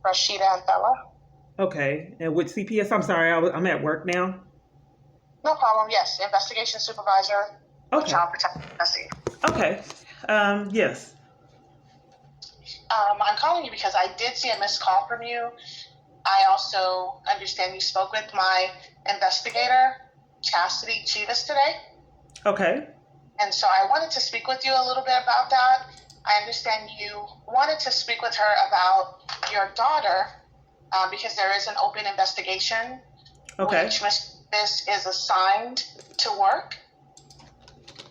Rashida and Bella. Okay. And with CPS, I'm sorry, I'm at work now. No problem. Yes, investigation supervisor with Okay. child protection custody. Okay. Yes. I'm calling you because I did see a missed call from you. I also understand you spoke with my investigator, Chastity Chivas, today. Okay. And so I wanted to speak with you a little bit about that. I understand you wanted to speak with her about your daughter because there is an open investigation which Miss is assigned to work.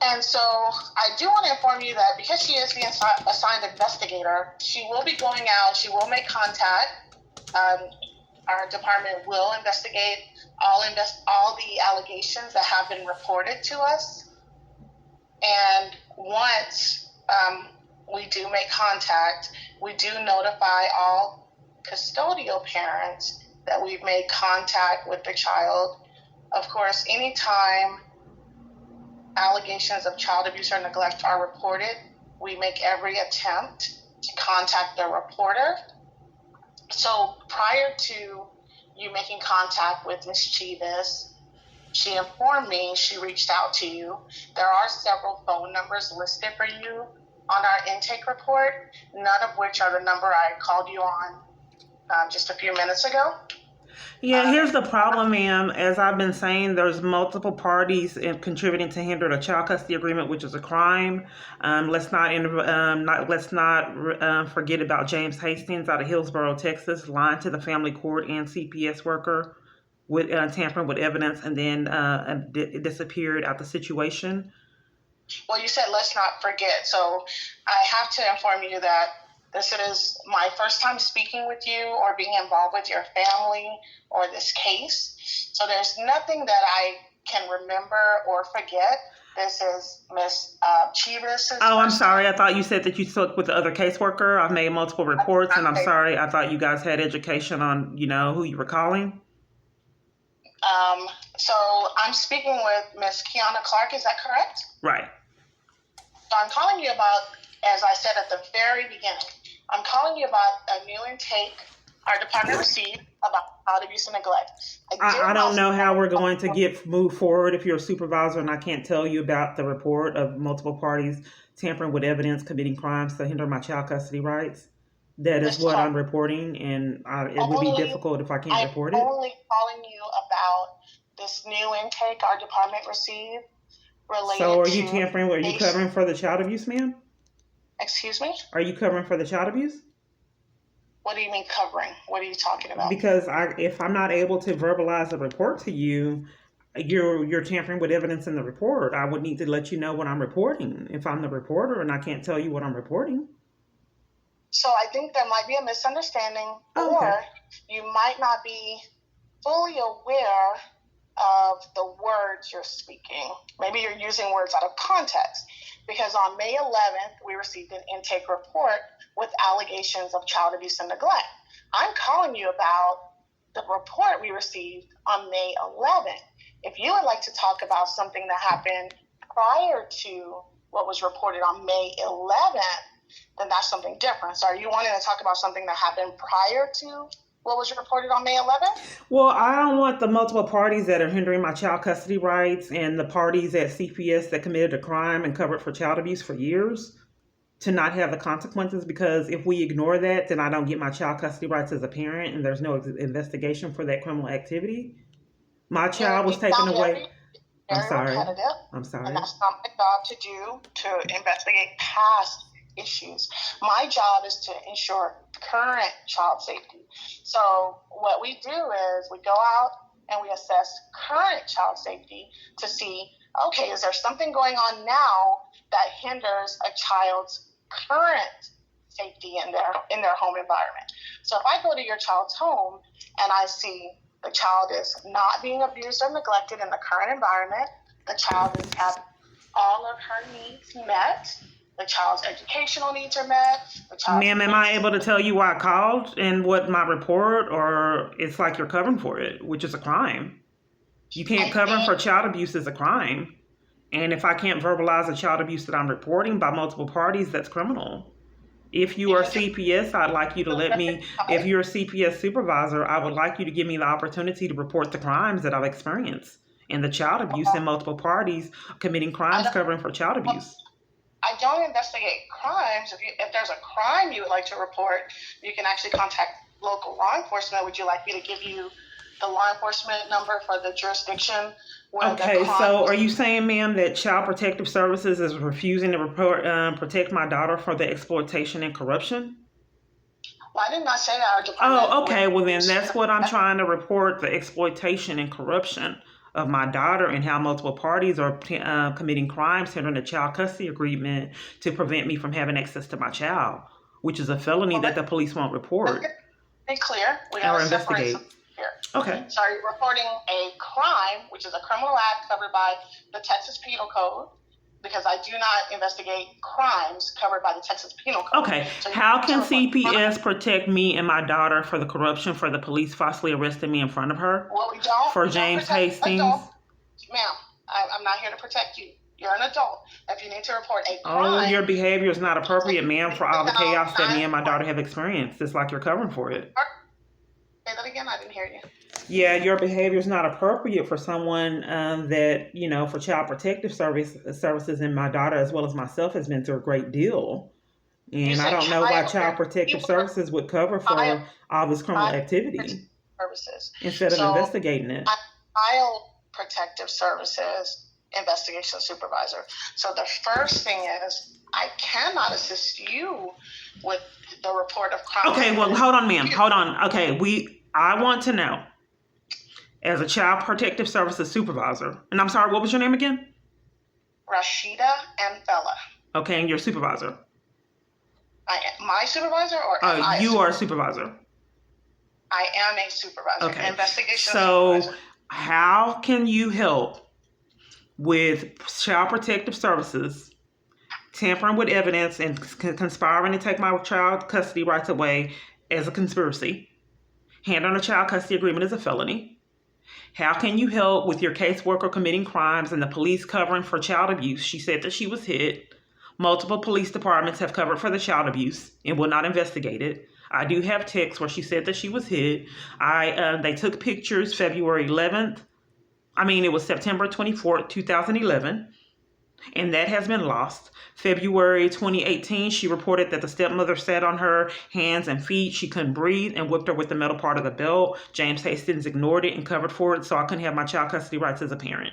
And so I do want to inform you that because she is the assigned investigator, she will be going out, she will make contact. Our department will investigate all the allegations that have been reported to us. And once we do make contact, we do notify all custodial parents that we've made contact with the child. Of course, anytime allegations of child abuse or neglect are reported, we make every attempt to contact the reporter. So prior to you making contact with Ms. Chivas, she informed me she reached out to you. There are several phone numbers listed for you on our intake report, none of which are the number I called you on just a few minutes ago. Yeah, here's the problem, ma'am. As I've been saying, there's multiple parties contributing to hinder the child custody agreement, which is a crime. Let's not forget about James Hastings out of Hillsborough, Texas, lying to the family court and CPS worker with tampering with evidence, and then disappeared out the situation. Well, you said let's not forget, so I have to inform you that this is my first time speaking with you or being involved with your family or this case. So there's nothing that I can remember or forget. This is Miss Chivas. Oh, I'm sorry. I thought you said that you spoke with the other caseworker. I've made multiple reports, and I'm sorry. I thought you guys had education on, who you were calling. So I'm speaking with Miss Kiana Clark. Is that correct? Right. So I'm calling you about, as I said at the very beginning, I'm calling you about a new intake our department received about child abuse and neglect. I don't know how we're going to move forward if you're a supervisor and I can't tell you about the report of multiple parties tampering with evidence, committing crimes to hinder my child custody rights. That is what I'm reporting, and it would be difficult if I can't report it. I'm only calling you about this new intake our department received related to... So are you tampering? Are you covering for the child abuse, ma'am? Excuse me? Are you covering for the child abuse? What do you mean covering? What are you talking about? Because if I'm not able to verbalize a report to you, you're tampering with evidence in the report. I would need to let you know what I'm reporting if I'm the reporter and I can't tell you what I'm reporting. So I think there might be a misunderstanding, okay. Or you might not be fully aware of the words you're speaking. Maybe you're using words out of context, because on May 11th, we received an intake report with allegations of child abuse and neglect. I'm calling you about the report we received on May 11th. If you would like to talk about something that happened prior to what was reported on May 11th, then that's something different. So are you wanting to talk about something that happened prior to what was reported on May 11th? Well, I don't want the multiple parties that are hindering my child custody rights and the parties at CPS that committed a crime and covered for child abuse for years to not have the consequences, because if we ignore that, then I don't get my child custody rights as a parent and there's no investigation for that criminal activity. My child was taken away. I'm sorry. And that's not my job to do, to investigate past issues. My job is to ensure current child safety. So what we do is we go out and we assess current child safety to see, okay, is there something going on now that hinders a child's current safety in their home environment? So if I go to your child's home and I see the child is not being abused or neglected in the current environment, the child is having all of her needs met, the child's educational needs are met. Ma'am, am I able to tell you why I called and what my report, or it's like you're covering for it, which is a crime? You can't cover for child abuse as a crime. And if I can't verbalize the child abuse that I'm reporting by multiple parties, that's criminal. If you are CPS, I'd like you to let me, if you're a CPS supervisor, I would like you to give me the opportunity to report the crimes that I've experienced and the child abuse in multiple parties committing crimes covering for child abuse. I don't investigate crimes. If there's a crime you would like to report, you can actually contact local law enforcement. Would you like me to give you the law enforcement number for the jurisdiction? Okay, so are you saying, ma'am, that Child Protective Services is refusing to protect my daughter for the exploitation and corruption? Well, I did not say that. Our department. Oh, okay. Well, then that's what I'm trying to report, the exploitation and corruption of my daughter and how multiple parties are committing crimes under the child custody agreement to prevent me from having access to my child, which is a felony that the police won't report. Be clear. We or investigate. Here. Okay. So you're reporting a crime, which is a criminal act covered by the Texas Penal Code, because I do not investigate crimes covered by the Texas Penal Code. Okay. So how can CPS protect me and my daughter for the corruption for the police falsely arresting me in front of her? Well, we don't. For James Hastings? Ma'am, I'm not here to protect you. You're an adult. If you need to report a crime... Oh, your behavior is not appropriate, ma'am, for all the chaos that me and my daughter have experienced. It's like you're covering for it. Say that again? I didn't hear you. Yeah, your behavior is not appropriate for someone that, for Child Protective Services, and my daughter as well as myself has been through a great deal. And I don't know why Child Protective Services would cover for all this criminal activity instead of investigating it. Child Protective Services Investigation Supervisor. So the first thing is I cannot assist you with the report of crime. Okay, well, hold on, ma'am. Hold on. Okay, I want to know, as a Child Protective Services Supervisor, and I'm sorry, what was your name again? Rashida Anfella. Okay, and you're a supervisor? My supervisor or you are a supervisor? I am a supervisor. Okay. Investigation supervisor. So how can you help with Child Protective Services tampering with evidence and conspiring to take my child custody rights away as a conspiracy? Handling a child custody agreement is a felony. How can you help with your caseworker committing crimes and the police covering for child abuse? She said that she was hit. Multiple police departments have covered for the child abuse and will not investigate it. I do have texts where she said that she was hit. They took pictures February 11th. It was September 24th, 2011. And that has been lost. February 2018, she reported that the stepmother sat on her hands and feet. She couldn't breathe and whipped her with the metal part of the belt. James Hastings ignored it and covered for it, so I couldn't have my child custody rights as a parent.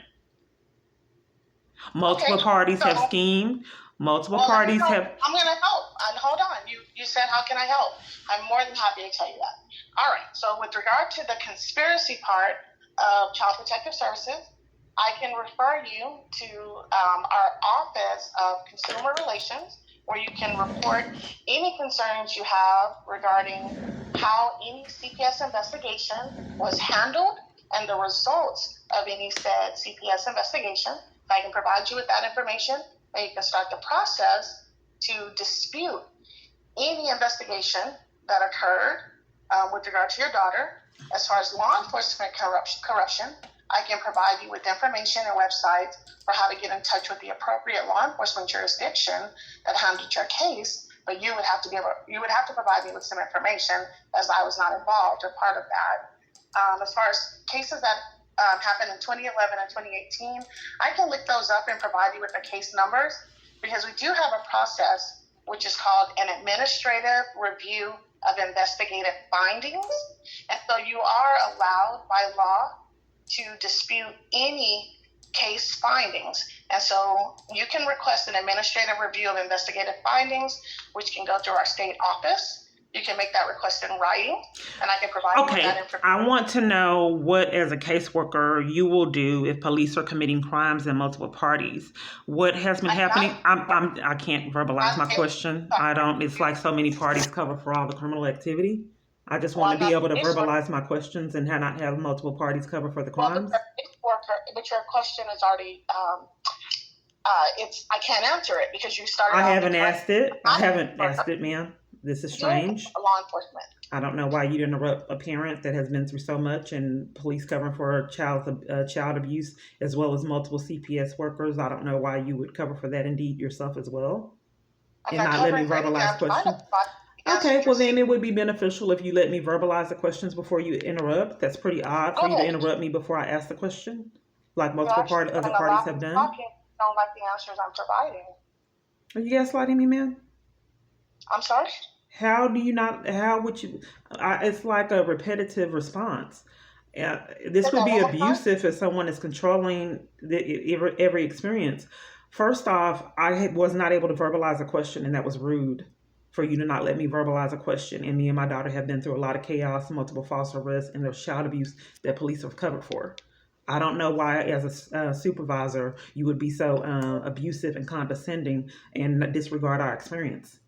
Multiple parties have schemed. Multiple parties have... I'm going to help. Hold on. You said, how can I help? I'm more than happy to tell you that. All right. So with regard to the conspiracy part of Child Protective Services, I can refer you to our Office of Consumer Relations, where you can report any concerns you have regarding how any CPS investigation was handled and the results of any said CPS investigation. I can provide you with that information, and you can start the process to dispute any investigation that occurred with regard to your daughter. As far as law enforcement corruption, I can provide you with information and websites for how to get in touch with the appropriate law enforcement jurisdiction that handled your case. But you would have to provide me with some information, as I was not involved or part of that. As far as cases that happened in 2011 and 2018, I can look those up and provide you with the case numbers, because we do have a process which is called an administrative review of investigative findings. And so you are allowed by law to dispute any case findings. And so you can request an administrative review of investigative findings, which can go through our state office. You can make that request in writing, and I can provide you with that information. I want to know what, as a caseworker, you will do if police are committing crimes in multiple parties. What has been happening? I can't verbalize my question. It's like so many parties cover for all the criminal activity. I just want to be able to verbalize my questions and not have multiple parties cover for the crimes. But your question is already, I can't answer it because you started. I haven't asked it, ma'am. This is strange. Law enforcement. I don't know why you'd interrupt a parent that has been through so much, and police covering for child abuse, as well as multiple CPS workers. I don't know why you would cover for that, indeed, yourself as well. I'm and not not let me covering for anything. verbalize I'm trying to questions? answer Okay, your well then it would be beneficial if you let me verbalize the questions before you interrupt. That's pretty odd Go for you to ahead. interrupt me before I ask the question, like You're multiple actually other going to parties allow have me done. talking. You don't like the answers I'm providing. Are you gaslighting me, man? I'm sorry? How do you not? How would you? It's like a repetitive response. This Say would that be one more time. abusive if someone is controlling every experience. First off, was not able to verbalize a question, and that was rude for you to not let me verbalize a question. And me and my daughter have been through a lot of chaos, multiple false arrests, and there's child abuse that police have covered for. I don't know why, as a supervisor, you would be so abusive and condescending and disregard our experience.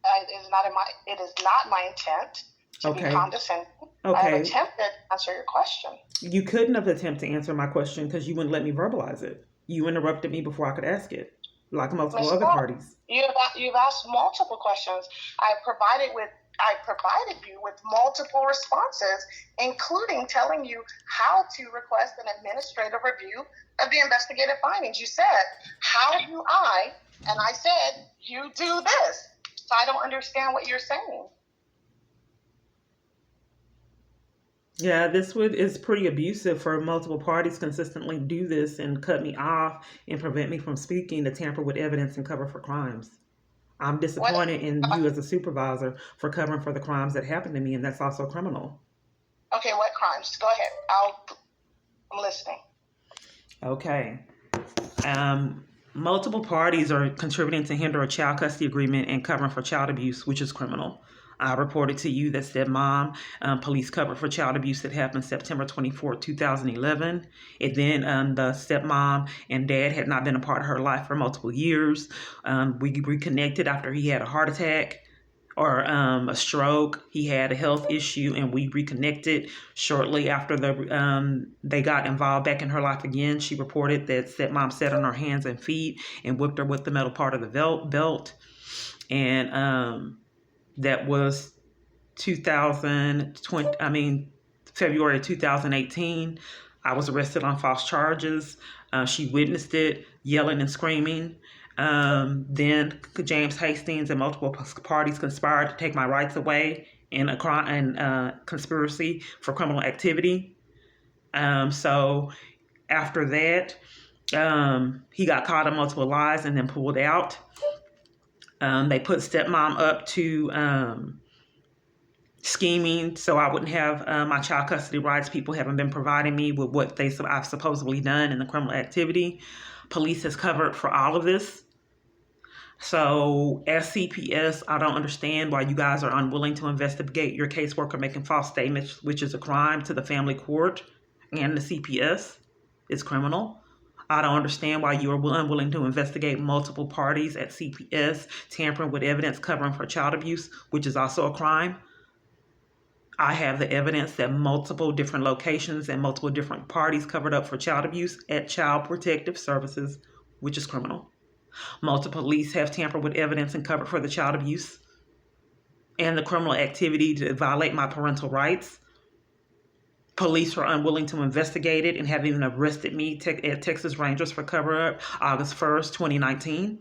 It is not my intent to be Okay. condescending. I have Okay. attempted to answer your question. You couldn't have attempted to answer my question because you wouldn't let me verbalize it. You interrupted me before I could ask it, like multiple Ms. other Clark, parties. you've asked multiple questions. I provided you with multiple responses, including telling you how to request an administrative review of the investigative findings. You said, how do I? And I said, you do this. So I don't understand what you're saying. Yeah, is pretty abusive for multiple parties consistently do this and cut me off and prevent me from speaking to tamper with evidence and cover for crimes. I'm What? disappointed in you as a supervisor for covering for the crimes that happened to me, and that's also criminal. Okay, what crimes? Go ahead. I'm listening. Okay. Multiple parties are contributing to hinder a child custody agreement and covering for child abuse, which is criminal. I reported to you that stepmom police covered for child abuse that happened September 24th, 2011. And then the stepmom and dad had not been a part of her life for multiple years. We reconnected after he had a heart attack or a stroke. He had a health issue, and we reconnected shortly after they got involved back in her life again. She reported that stepmom sat on her hands and feet and whipped her with the metal part of the belt. And that was 2020. February 2018. I was arrested on false charges. She witnessed it, yelling and screaming. Then James Hastings and multiple parties conspired to take my rights away in a crime and conspiracy for criminal activity. So after that, he got caught in multiple lies and then pulled out. They put stepmom up to scheming so I wouldn't have my child custody rights. People haven't been providing me with what I've supposedly done in the criminal activity. Police has covered for all of this. So as CPS, I don't understand why you guys are unwilling to investigate your caseworker making false statements, which is a crime to the family court and the CPS. It's criminal. I don't understand why you are unwilling to investigate multiple parties at CPS tampering with evidence covering for child abuse, which is also a crime. I have the evidence that multiple different locations and multiple different parties covered up for child abuse at Child Protective Services, which is criminal. Multiple police have tampered with evidence and covered for the child abuse and the criminal activity to violate my parental rights. Police were unwilling to investigate it and have even arrested me at Texas Rangers for cover-up August 1st, 2019.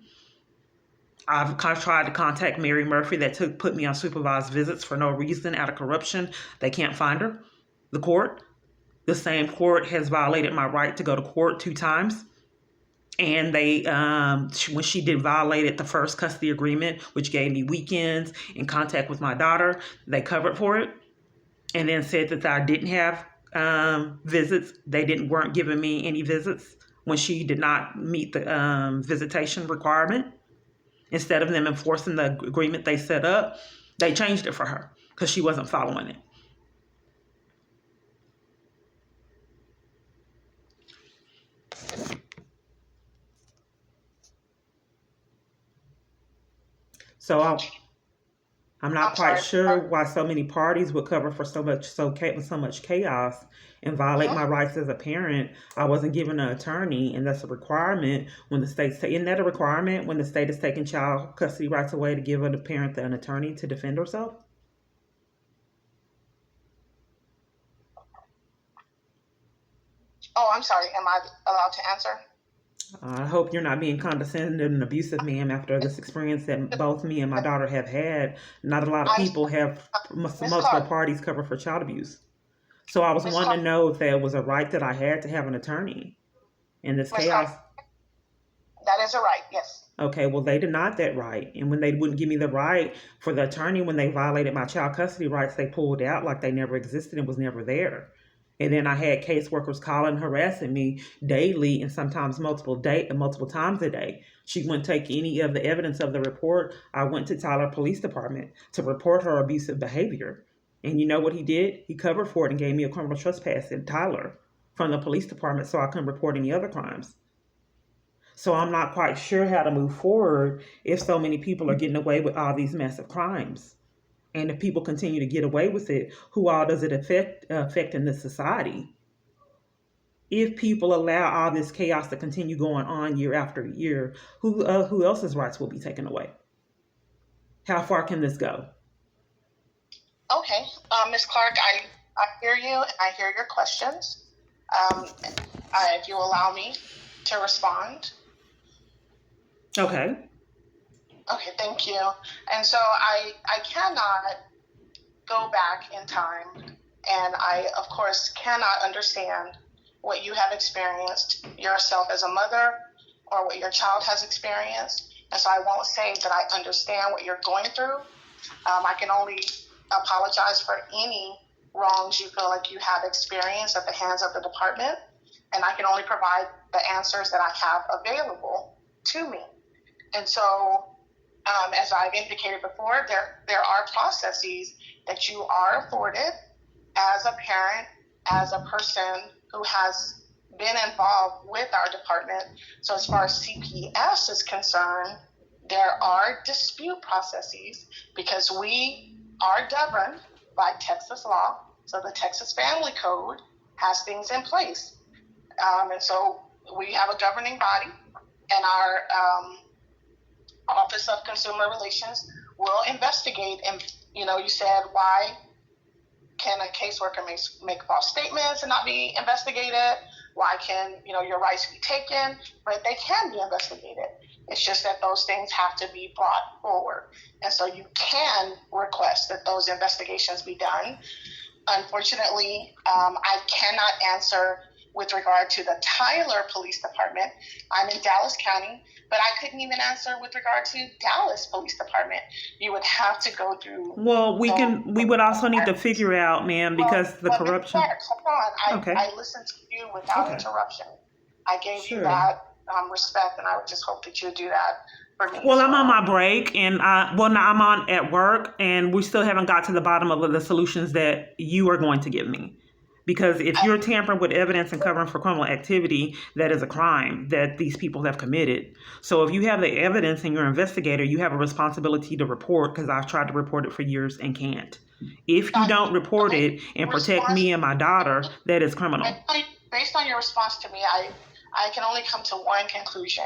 I've tried to contact Mary Murphy that put me on supervised visits for no reason out of corruption. They can't find her. The court. The same court has violated my right to go to court 2 times. And they, when she did violated the first custody agreement, which gave me weekends in contact with my daughter, they covered for it. And then said that I didn't have visits. They weren't giving me any visits when she did not meet the visitation requirement. Instead of them enforcing the agreement they set up, they changed it for her because she wasn't following it. So I'm not quite sure why so many parties would cover for so much chaos and violate my rights as a parent. I wasn't given an attorney, and that's a requirement when the state's isn't that a requirement when the state is taking child custody rights away to give a parent an attorney to defend herself? Oh, I'm sorry. Am I allowed to answer? I hope you're not being condescending and abusive, ma'am, after this experience that both me and my daughter have had. Not a lot of I'm people have Miss multiple Clark. parties covered for child abuse. So I was Miss wanting Clark. to know if there was a right that I had to have an attorney in this Miss Clark. chaos. That is a right. Yes. Okay, well, they denied that right. And when they wouldn't give me the right for the attorney, when they violated my child custody rights, they pulled out like they never existed and was never there. And then I had caseworkers calling, harassing me daily and sometimes multiple times a day. She wouldn't take any of the evidence of the report. I went to Tyler Police Department to report her abusive behavior. And you know what he did? He covered for it and gave me a criminal trespass in Tyler from the police department so I couldn't report any other crimes. So I'm not quite sure how to move forward if so many people are getting away with all these massive crimes. And if people continue to get away with it, who all does it affect in this society? If people allow all this chaos to continue going on year after year, who else's rights will be taken away? How far can this go? Okay, Ms. Clark, I hear you and I hear your questions. If you allow me to respond. Okay. Okay, thank you. And so I cannot go back in time, and I, of course, cannot understand what you have experienced yourself as a mother or what your child has experienced. And so I won't say that I understand what you're going through. I can only apologize for any wrongs you feel like you have experienced at the hands of the department. And I can only provide the answers that I have available to me. And so, as I've indicated before, there are processes that you are afforded as a parent, as a person who has been involved with our department. So as far as CPS is concerned, there are dispute processes because we are governed by Texas law. So the Texas Family Code has things in place. And so we have a governing body, and our Office of Consumer Relations will investigate. And, you said, why can a caseworker make false statements and not be investigated? Why can, your rights be taken? But they can be investigated. It's just that those things have to be brought forward. And so you can request that those investigations be done. Unfortunately, I cannot answer with regard to the Tyler Police Department. I'm in Dallas County, but I couldn't even answer with regard to Dallas Police Department. You would have to go through. Well, we would also need to figure out, ma'am, because the corruption. Hold on. Okay. I listened to you without interruption. I gave you that respect, and I would just hope that you would do that for me. Well, I'm on my break, and now I'm on at work, and we still haven't got to the bottom of the solutions that you are going to give me. Because if you're tampering with evidence and covering for criminal activity, that is a crime that these people have committed. So if you have the evidence and you're an investigator, you have a responsibility to report, because I've tried to report it for years and can't. If you don't report it and protect me and my daughter, that is criminal. Based on your response to me, I can only come to one conclusion.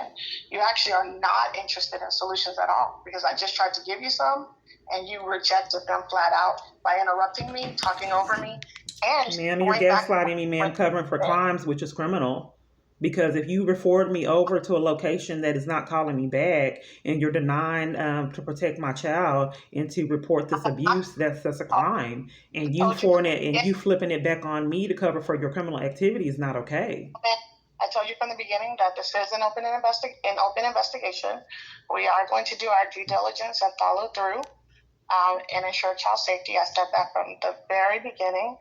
You actually are not interested in solutions at all, because I just tried to give you some and you rejected them flat out by interrupting me, talking over me. Ma'am, you're gaslighting me, ma'am, covering for crimes, which is criminal. Because if you referred me over to a location that is not calling me back and you're denying to protect my child and to report this abuse, that's a crime. And you flipping it back on me to cover for your criminal activity is not okay. I told you from the beginning that this is an open investigation. We are going to do our due diligence and follow through and ensure child safety. I said that from the very beginning.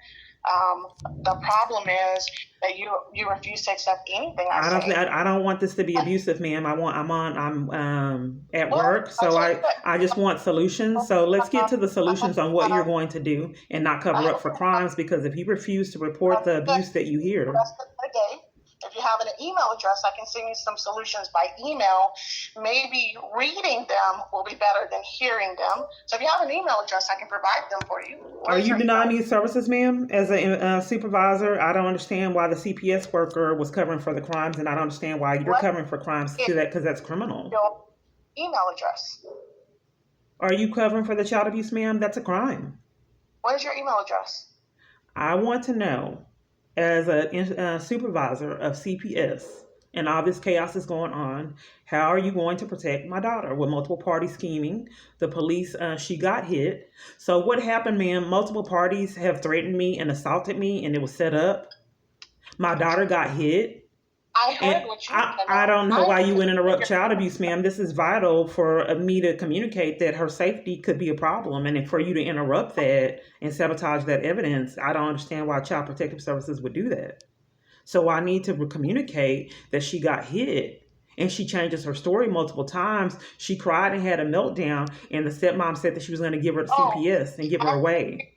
The problem is that you refuse to accept anything I say. I don't want this to be abusive, ma'am. I'm at work, so I just want solutions. So let's get to the solutions on what you're going to do and not cover up for crimes, because if you refuse to report the abuse that you hear. If you have an email address, I can send you some solutions by email. Maybe reading them will be better than hearing them. So if you have an email address, I can provide them for you. Are you denying these services, ma'am? As a supervisor, I don't understand why the CPS worker was covering for the crimes, and I don't understand why you're covering for crimes too, because that's criminal. Your email address. Are you covering for the child abuse, ma'am? That's a crime. What is your email address? I want to know, as a supervisor of CPS and all this chaos is going on. How are you going to protect my daughter with multiple parties scheming? The police, she got hit. So what happened, ma'am? Multiple parties have threatened me and assaulted me, and it was set up. My daughter got hit. I heard And what you said. I don't know why you would interrupt You're- child abuse, ma'am. This is vital for me to communicate that her safety could be a problem. And for you to interrupt that and sabotage that evidence, I don't understand why Child Protective Services would do that. So I need to communicate that she got hit. And she changes her story multiple times. She cried and had a meltdown. And the stepmom said that she was going to give her to CPS and give her away.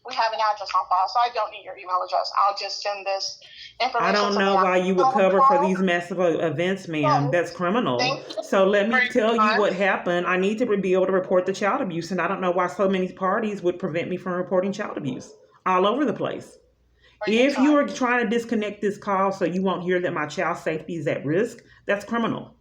We have an address on file, so I don't need your email address. I'll just send this information. I don't know why you would cover for these massive events, ma'am. That's criminal. So let me tell you what happened. I need to be able to report the child abuse, and I don't know why so many parties would prevent me from reporting child abuse all over the place. If you are trying to disconnect this call so you won't hear that my child's safety is at risk, that's criminal.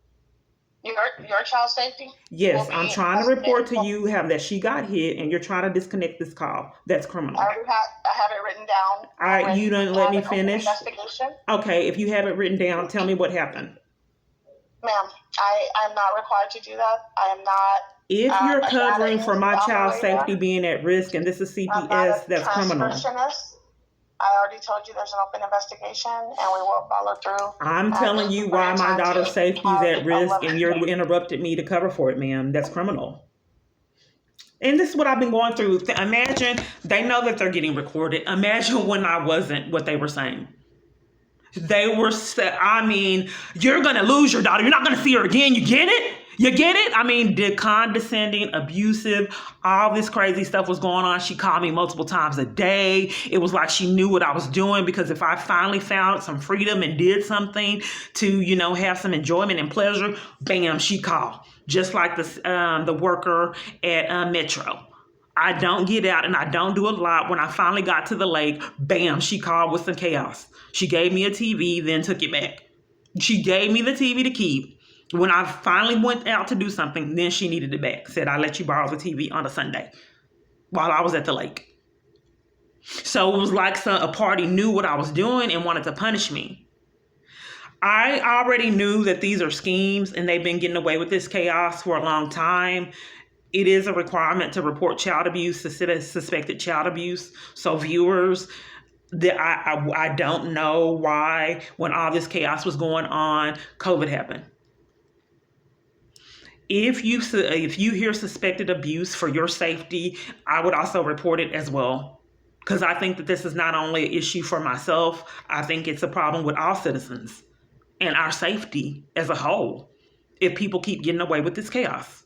Your child's safety? Yes, I'm trying to report to you that she got hit, and you're trying to disconnect this call. That's criminal. I have it written down. All right, you don't let me finish. Investigation. Okay, if you have it written down, tell me what happened. Ma'am, I'm not required to do that. I am not. If you're covering for my child's safety being at risk, and this is CPS, that's criminal. I already told you there's an open investigation, and we will follow through. I'm telling you why my daughter's safety is at risk, and you interrupted me to cover for it, ma'am. That's criminal. And this is what I've been going through. Imagine, they know that they're getting recorded. Imagine when I wasn't, what they were saying. They were, you're going to lose your daughter. You're not going to see her again. You get it? You get it? I mean, the condescending, abusive, all this crazy stuff was going on. She called me multiple times a day. It was like she knew what I was doing, because if I finally found some freedom and did something to, have some enjoyment and pleasure, bam, she called. Just like the worker at Metro. I don't get out and I don't do a lot. When I finally got to the lake, bam, she called with some chaos. She gave me a TV, then took it back. She gave me the TV to keep. When I finally went out to do something, then she needed it back. Said, I let you borrow the TV on a Sunday while I was at the lake. So it was like a party knew what I was doing and wanted to punish me. I already knew that these are schemes, and they've been getting away with this chaos for a long time. It is a requirement to report child abuse, suspected child abuse. So viewers, I don't know why, when all this chaos was going on, COVID happened. If you hear suspected abuse, for your safety, I would also report it as well. Because I think that this is not only an issue for myself, I think it's a problem with all citizens and our safety as a whole if people keep getting away with this chaos.